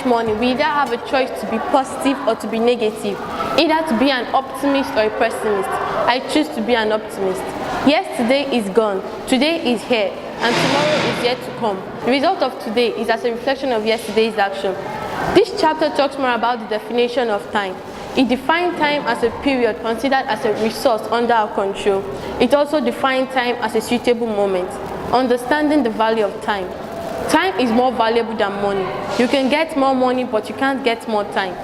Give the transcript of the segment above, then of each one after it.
each morning, we either have a choice to be positive or to be negative, either to be an optimist or a pessimist. I choose to be an optimist. Yesterday is gone, today is here, and tomorrow is yet to come. The result of today is as a reflection of yesterday's action. This chapter talks more about the definition of time. It defines time as a period considered as a resource under our control. It also defines time as a suitable moment. Understanding the value of time. Time is more valuable than money. You can get more money, but you can't get more time.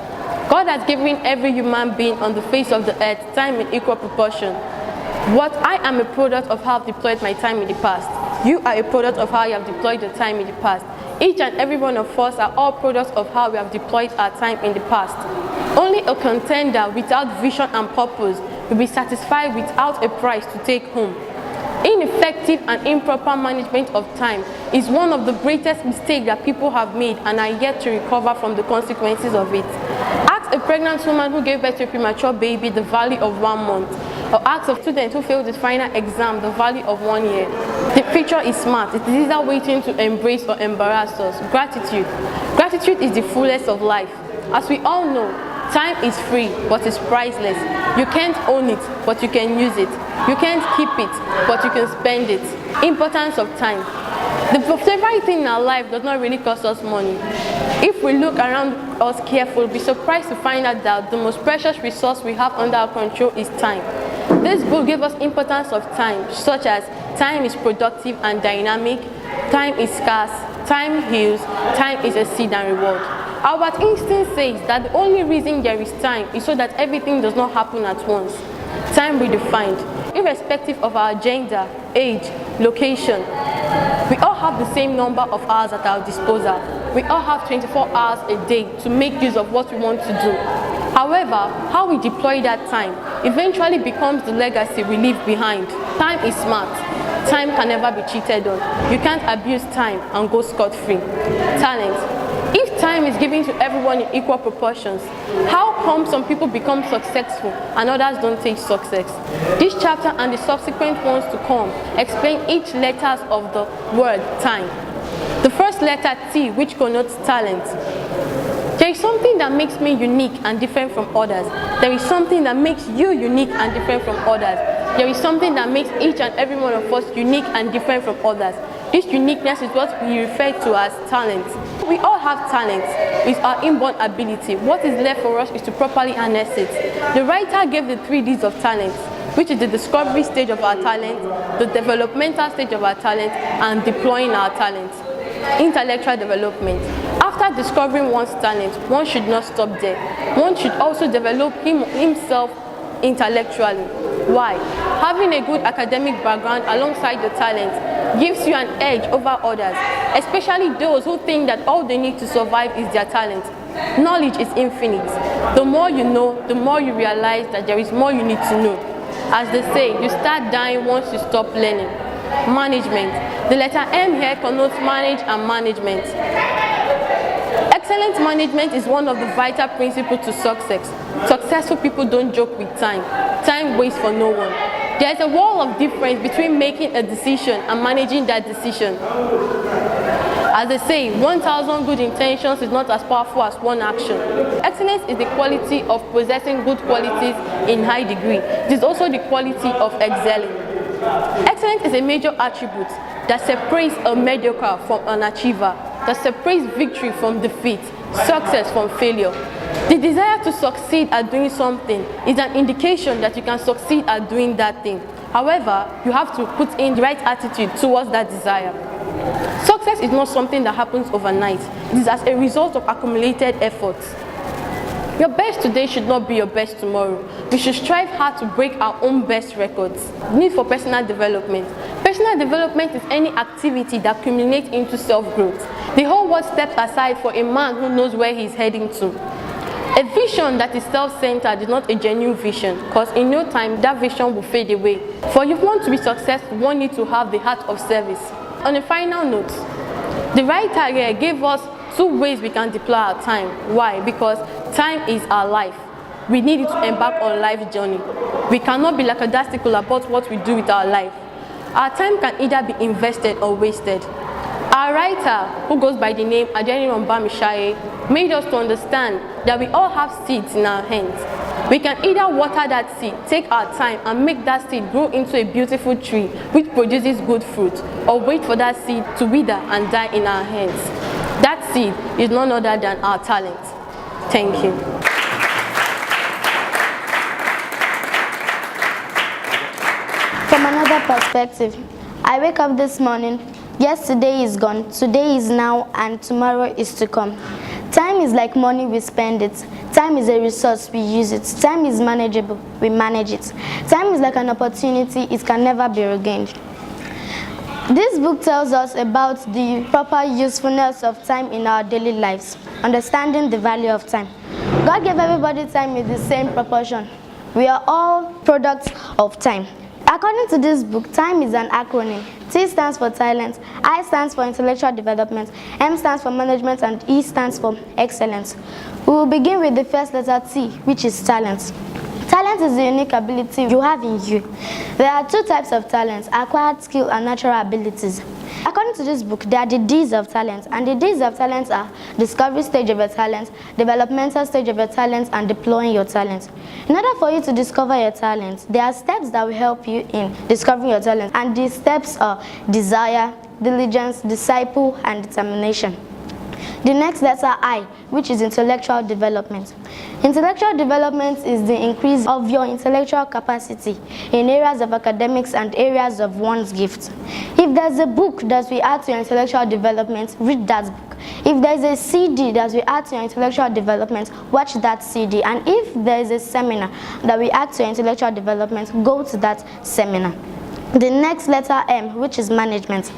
God has given every human being on the face of the earth time in equal proportion. I am a product of how I've deployed my time in the past. You are a product of how you have deployed your time in the past. Each and every one of us are all products of how we have deployed our time in the past. Only a contender without vision and purpose will be satisfied without a prize to take home. Ineffective and improper management of time is one of the greatest mistakes that people have made and are yet to recover from the consequences of it. Ask a pregnant woman who gave birth to a premature baby the value of 1 month, or ask a student who failed his final exam the value of 1 year. The future is smart. It is either waiting to embrace or embarrass us. Gratitude. Gratitude is the fullest of life. As we all know, time is free, but it's priceless. You can't own it, but you can use it. You can't keep it, but you can spend it. Importance of time. The favorite thing in our life does not really cost us money. If we look around us carefully, we'll be surprised to find out that the most precious resource we have under our control is time. This book gives us importance of time, such as time is productive and dynamic, time is scarce, time heals, time is a seed and reward. Albert Einstein says that the only reason there is time is so that everything does not happen at once. Time redefined. Irrespective of our gender, age, location, we all have the same number of hours at our disposal. We all have 24 hours a day to make use of what we want to do. However, how we deploy that time eventually becomes the legacy we leave behind. Time is smart. Time can never be cheated on. You can't abuse time and go scot-free. Talent. If time is given to everyone in equal proportions, how come some people become successful and others don't take success? This chapter and the subsequent ones to come explain each letter of the word time. The first letter T, which connotes talent. There is something that makes me unique and different from others. There is something that makes you unique and different from others. There is something that makes each and every one of us unique and different from others. This uniqueness is what we refer to as talent. We all have talent. It's our inborn ability. What is left for us is to properly harness it. The writer gave the 3 Ds of talent, which is the discovery stage of our talent, the developmental stage of our talent, and deploying our talent. Intellectual development. After discovering one's talent, one should not stop there. One should also develop himself intellectually. Why? Having a good academic background alongside your talent gives you an edge over others, especially those who think that all they need to survive is their talent. Knowledge is infinite. The more you know, the more you realize that there is more you need to know. As they say, you start dying once you stop learning. Management. The letter M here connotes manage and management. Excellent management is one of the vital principles to success. Successful people don't joke with time. Time waits for no one. There is a wall of difference between making a decision and managing that decision. As they say, 1,000 good intentions is not as powerful as one action. Excellence is the quality of possessing good qualities in high degree. It is also the quality of excelling. Excellence is a major attribute that separates a mediocre from an achiever, that separates victory from defeat, success from failure. The desire to succeed at doing something is an indication that you can succeed at doing that thing. However, you have to put in the right attitude towards that desire. Success is not something that happens overnight. It is as a result of accumulated efforts. Your best today should not be your best tomorrow. We should strive hard to break our own best records. Need for personal development. Personal development is any activity that culminates into self-growth. The whole world steps aside for a man who knows where he is heading to. A vision that is self-centered is not a genuine vision, because in no time that vision will fade away. For if you want to be successful, one needs to have the heart of service. On a final note, the writer here gave us 2 ways we can deploy our time. Why? Because time is our life. We need it to embark on life's journey. We cannot be lackadaisical about what we do with our life. Our time can either be invested or wasted. Our writer, who goes by the name Bamisaye, made us to understand that we all have seeds in our hands. We can either water that seed, take our time, and make that seed grow into a beautiful tree which produces good fruit, or wait for that seed to wither and die in our hands. That seed is none other than our talent. Thank you. From another perspective, I wake up this morning, yesterday is gone, today is now, and tomorrow is to come. Time is like money, we spend it. Time is a resource, we use it. Time is manageable, we manage it. Time is like an opportunity, it can never be regained. This book tells us about the proper usefulness of time in our daily lives, understanding the value of time. God gave everybody time in the same proportion. We are all products of time. According to this book, time is an acronym. T stands for talent, I stands for intellectual development, M stands for management, and E stands for excellence. We will begin with the first letter T, which is talent. Talent is the unique ability you have in you. There are two types of talents, acquired skill and natural abilities. According to this book, there are the D's of talent, and the D's of talent are discovery stage of your talent, developmental stage of your talent, and deploying your talent. In order for you to discover your talent, there are steps that will help you in discovering your talent, and these steps are desire, diligence, disciple, and determination. The next letter I, which is intellectual development. Intellectual development is the increase of your intellectual capacity in areas of academics and areas of one's gifts. If there's a book that we add to your intellectual development, read that book. If there's a CD that we add to your intellectual development, watch that CD. And if there's a seminar that we add to your intellectual development, go to that seminar. The next letter M, which is management.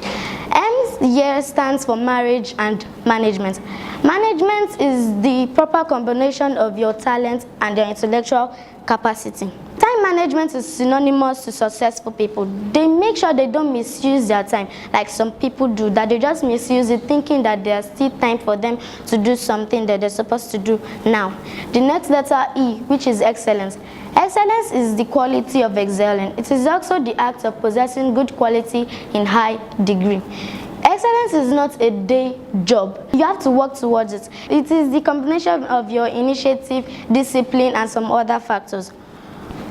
M's here stands for marriage and management. Management is the proper combination of your talent and your intellectual capacity. Time management is synonymous to successful people. They make sure they don't misuse their time like some people do, that they just misuse it thinking that there's still time for them to do something that they're supposed to do now. The next letter E, which is excellence. Excellence is the quality of excelling. It is also the act of possessing good quality in high degree. Excellence is not a day job. You have to work towards it. It is the combination of your initiative, discipline, and some other factors.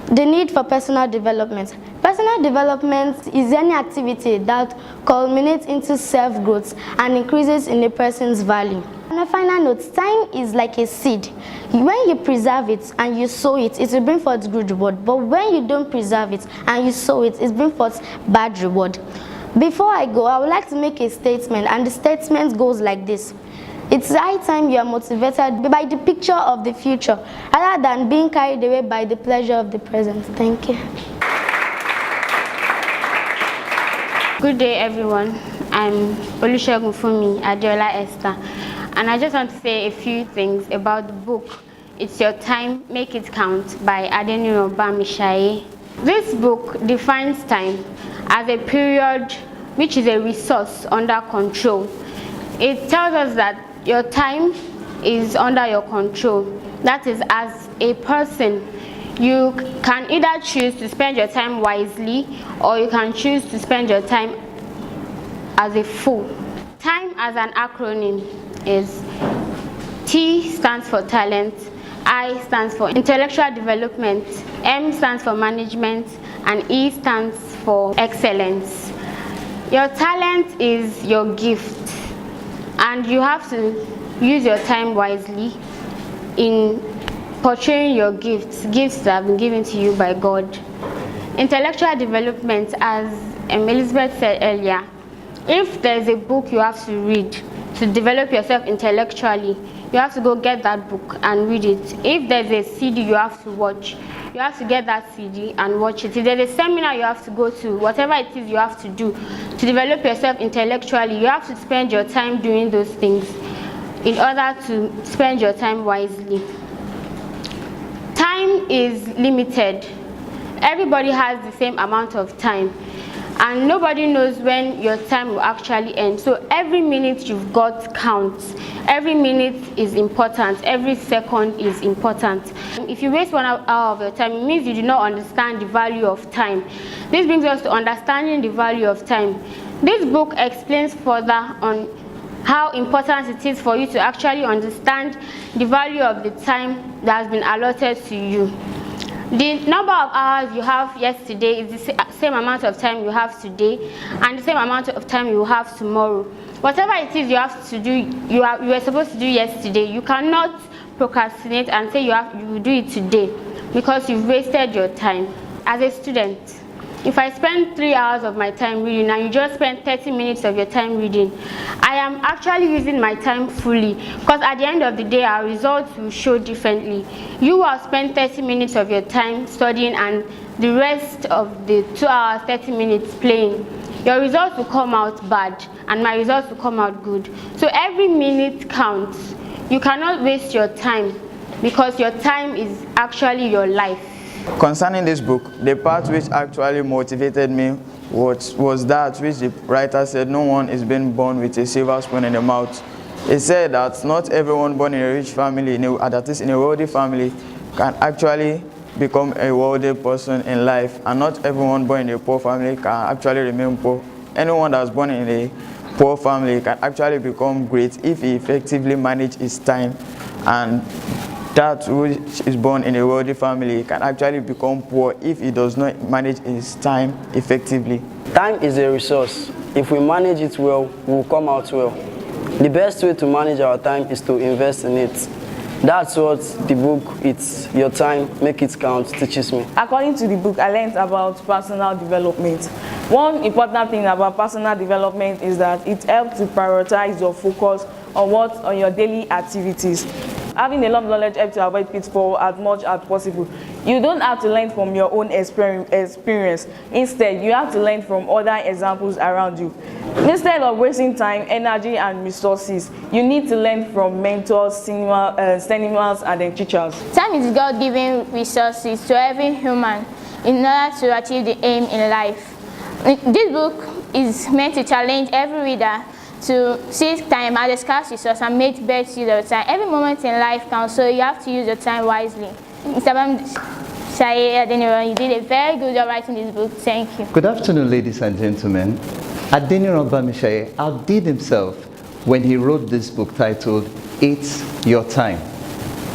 The need for personal development. Personal development is any activity that culminates into self-growth and increases in a person's value. On a final note, time is like a seed. When you preserve it and you sow it, it will bring forth good reward. But when you don't preserve it and you sow it, it brings forth bad reward. Before I go, I would like to make a statement, and the statement goes like this. It's high time you are motivated by the picture of the future rather than being carried away by the pleasure of the present. Thank you. Good day, everyone. I'm Olusegun Fumi Adeola Esther, and I just want to say a few things about the book, It's Your Time, Make It Count by Bamisaye. This book defines time as a period which is a resource under control. It tells us that your time is under your control. That is, as a person, you can either choose to spend your time wisely or you can choose to spend your time as a fool. Time as an acronym is T stands for talent, I stands for intellectual development, M stands for management, and E stands for excellence. Your talent is your gift, and you have to use your time wisely in portraying your gifts that have been given to you by God. Intellectual development, as Elizabeth said earlier, if there's a book you have to read to develop yourself intellectually, you have to go get that book and read it. If there's a CD you have to watch, you have to get that CD and watch it. If there's a seminar you have to go to, whatever it is you have to do to develop yourself intellectually, you have to spend your time doing those things in order to spend your time wisely. Time is limited. Everybody has the same amount of time, and nobody knows when your time will actually end. So every minute you've got counts. Every minute is important. Every second is important. If you waste 1 hour of your time, it means you do not understand the value of time. This brings us to understanding the value of time. This book explains further on how important it is for you to actually understand the value of the time that has been allotted to you. The number of hours you have yesterday is the same amount of time you have today, and the same amount of time you will have tomorrow. Whatever it is you have to do, you were supposed to do yesterday, you cannot procrastinate and say you will do it today, because you've wasted your time. As a student, if I spend 3 hours of my time reading and you just spend 30 minutes of your time reading, I am actually using my time fully, because at the end of the day our results will show differently. You will spend 30 minutes of your time studying and the rest of the 2 hours 30 minutes playing. Your results will come out bad and my results will come out good. So every minute counts. You cannot waste your time, because your time is actually your life. Concerning this book, the part which actually motivated me was that which the writer said, no one is being born with a silver spoon in the mouth. He said that not everyone born in a rich family, that is in a wealthy family, can actually become a wealthy person in life, and not everyone born in a poor family can actually remain poor. Anyone that's born in a poor family can actually become great if he effectively manages his time, and that which is born in a wealthy family can actually become poor if he does not manage his time effectively. Time is a resource. If we manage it well, we will come out well. The best way to manage our time is to invest in it. That's what the book, It's Your Time, Make It Count, teaches me. According to the book, I learned about personal development. One important thing about personal development is that it helps to prioritize your focus on your daily activities. Having a lot of knowledge helps to avoid pitfalls as much as possible. You don't have to learn from your own experience. Instead, you have to learn from other examples around you. Instead of wasting time, energy, and resources, you need to learn from mentors, cinemas, and then teachers. Time is God-given resources to every human in order to achieve the aim in life. This book is meant to challenge every reader to see time as a scarce resource and make best use of time. Every moment in life counts, so you have to use your time wisely. Mr. Bamisaye, you did a very good job writing this book. Thank you. Good afternoon, ladies and gentlemen. Bamisaye outdid himself when he wrote this book titled It's Your Time.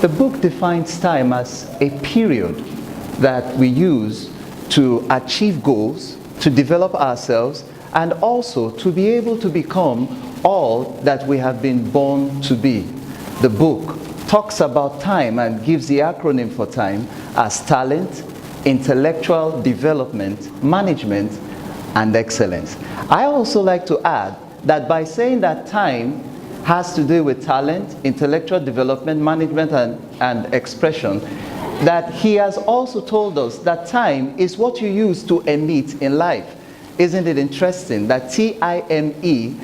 The book defines time as a period that we use to achieve goals, to develop ourselves, and also to be able to become all that we have been born to be. The book talks about time and gives the acronym for time as talent, intellectual development, management, and excellence. I also like to add that by saying that time has to do with talent, intellectual development, management, and expression, that he has also told us that time is what you use to emit in life. Isn't it interesting that T-I-M-E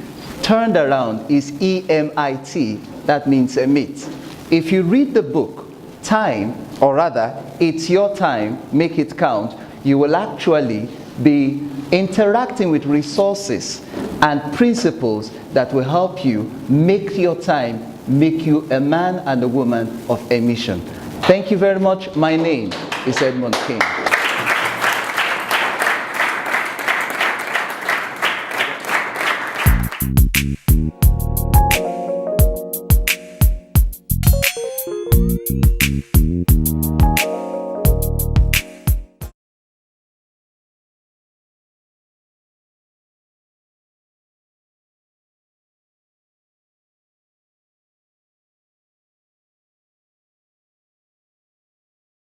turned around is E-M-I-T, that means emit. If you read the book, Time, or rather, It's Your Time, Make It Count, you will actually be interacting with resources and principles that will help you make your time, make you a man and a woman of emission. Thank you very much. My name is Edmund King.